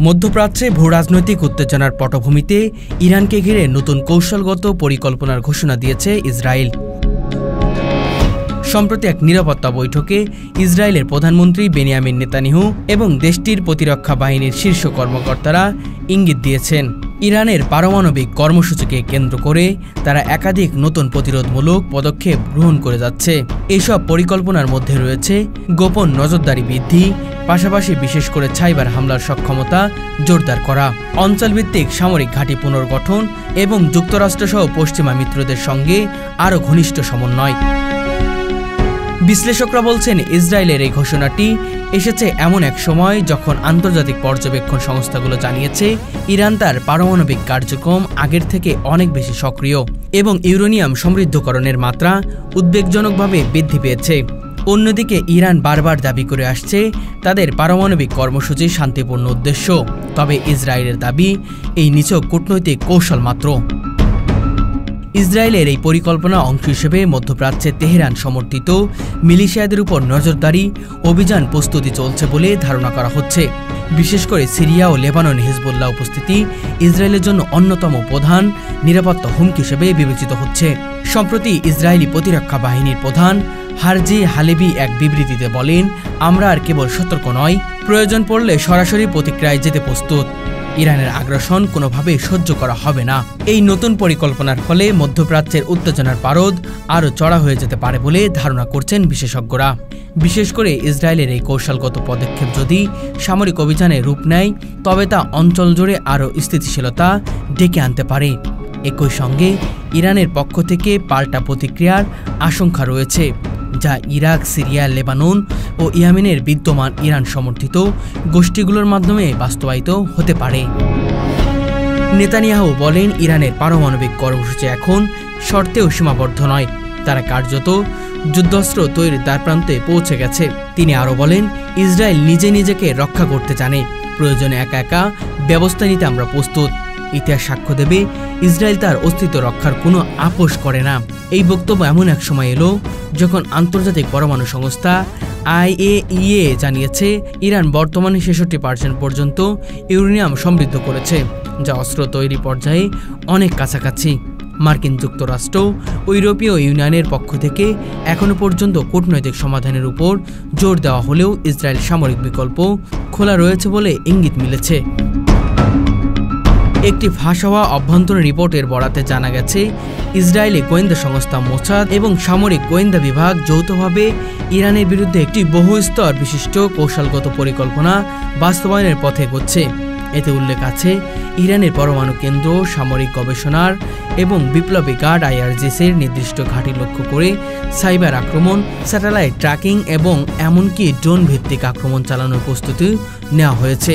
মধ্যপ্রাচ্যে ভূরাজনৈতিক উত্তেজনার পটভূমিতে ইরানকে ঘিরে নতুন কৌশলগত পরিকল্পনার ঘোষণা দিয়েছে ইসরায়েল। সম্প্রতি এক নিরাপত্তা বৈঠকে ইসরায়েলের প্রধানমন্ত্রী বেনিয়ামিন নেতানিয়াহু এবং দেশটির প্রতিরক্ষা বাহিনীর শীর্ষ কর্মকর্তারা ইঙ্গিত দিয়েছেন, ইরানের পারমাণবিক কর্মসূচিকে কেন্দ্র করে তারা একাধিক নতুন প্রতিরোধমূলক পদক্ষেপ গ্রহণ করে যাচ্ছে। এসব পরিকল্পনার মধ্যে রয়েছে গোপন নজরদারি বৃদ্ধি, পাশাপাশি বিশেষ করে সাইবার হামলার সক্ষমতা জোরদার করা, অঞ্চলভিত্তিক সামরিক ঘাঁটি পুনর্গঠন এবং যুক্তরাষ্ট্রসহ পশ্চিমা মিত্রদের সঙ্গে আরও ঘনিষ্ঠ সমন্বয়। বিশ্লেষকরা বলছেন, ইসরায়েলের এই ঘোষণাটি এসেছে এমন এক সময় যখন আন্তর্জাতিক পর্যবেক্ষণ সংস্থাগুলো জানিয়েছে ইরান তার পারমাণবিক কার্যক্রম আগের থেকে অনেক বেশি সক্রিয় এবং ইউরেনিয়াম সমৃদ্ধকরণের মাত্রা উদ্বেগজনকভাবে বৃদ্ধি পেয়েছে। অন্যদিকে ইরান বারবার দাবি করে আসছে তাদের পারমাণবিক কর্মসূচি শান্তিপূর্ণ উদ্দেশ্য, তবে ইসরায়েলের দাবি এই নিছক কূটনৈতিক কৌশল মাত্র। ইসরায়েলের এই পরিকল্পনা অংশ হিসেবে মধ্যপ্রাচ্যে তেহরান সমর্থিত মিলিশিয়াদের উপর নজরদারি অভিযান প্রস্তুতি চলছে বলে ধারণা করা হচ্ছে। বিশেষ করে সিরিয়া ও লেবানন হিজবুল্লাহ উপস্থিতি ইসরায়েলের জন্য অন্যতম প্রধান নিরাপত্তা হুমকি হিসেবে বিবেচিত হচ্ছে। সম্প্রতি ইসরায়েলি প্রতিরক্ষা বাহিনীর প্রধান হারজি হালেভি এক বিবৃতিতে বলেন, আমরা আর কেবল সতর্ক নয়, প্রয়োজন পড়লে সরাসরি প্রতিক্রিয়ায় যেতে প্রস্তুত। ইরানের আগ্রাসন কোনোভাবেই সহ্য করা হবে না। এই নতুন পরিকল্পনার ফলে মধ্যপ্রাচ্যের উত্তেজনার পারদ আরও চড়া হয়ে যেতে পারে বলে ধারণা করছেন বিশেষজ্ঞরা। বিশেষ করে ইসরায়েলের এই কৌশলগত পদক্ষেপ যদি সামরিক অভিযানে রূপ নেয়, তবে তা অঞ্চল জুড়ে আরও স্থিতিশীলতা ডেকে আনতে পারে। একই সঙ্গে ইরানের পক্ষ থেকে পাল্টা প্রতিক্রিয়ার আশঙ্কা রয়েছে, যা ইরাক, সিরিয়া, লেবানন ও ইয়েমেনের বিদ্যমান ইরান সমর্থিত গোষ্ঠীগুলোর মাধ্যমে বাস্তবায়িত হতে পারে। নেতানিয়াহু বলেন, ইরানের পারমাণবিক কর্মসূচি এখন শর্তেও সীমাবদ্ধ নয়, তারা কার্যত যুদ্ধাস্ত্র তৈরির দ্বারপ্রান্তে পৌঁছে গেছে। তিনি আরও বলেন, ইসরায়েল নিজেকে রক্ষা করতে জানে, প্রয়োজনে একা একা ব্যবস্থা নিতে আমরা প্রস্তুত। ইতিহাস সাক্ষ্য দেবে, ইসরায়েল তার অস্তিত্ব রক্ষার কোনো আপোষ করে না। এই বক্তব্য এমন এক সময় এলো যখন আন্তর্জাতিক পরমাণু সংস্থা IAEA জানিয়েছে ইরান বর্তমানে 66% পর্যন্ত ইউরেনিয়াম সমৃদ্ধ করেছে, যা অস্ত্র তৈরি পর্যায়ে অনেক কাছাকাছি। মার্কিন যুক্তরাষ্ট্র ও ইউরোপীয় ইউনিয়নের পক্ষ থেকে এখনও পর্যন্ত কূটনৈতিক সমাধানের উপর জোর দেওয়া হলেও ইসরায়েল সামরিক বিকল্প খোলা রয়েছে বলে ইঙ্গিত মিলেছে। একটি ফাঁস হওয়া অভ্যন্তরীণ রিপোর্টের বরাতে জানা গেছে, ইসরায়েলি গোয়েন্দা সংস্থা মোসাদ এবং সামরিক গোয়েন্দা বিভাগ যৌথভাবে ইরানের বিরুদ্ধে একটি বহুস্তর বিশিষ্ট কৌশলগত পরিকল্পনা বাস্তবায়নের পথে এগোচ্ছে। এতে উল্লেখ আছে, ইরানের পরমাণু কেন্দ্র, সামরিক গবেষণার এবং বিপ্লবী গার্ড IRGC-র নির্দিষ্ট ঘাঁটি লক্ষ্য করে সাইবার আক্রমণ, স্যাটেলাইট ট্র্যাকিং এবং এমনকি ড্রোন ভিত্তিক আক্রমণ চালানোর প্রস্তুতি নেওয়া হয়েছে।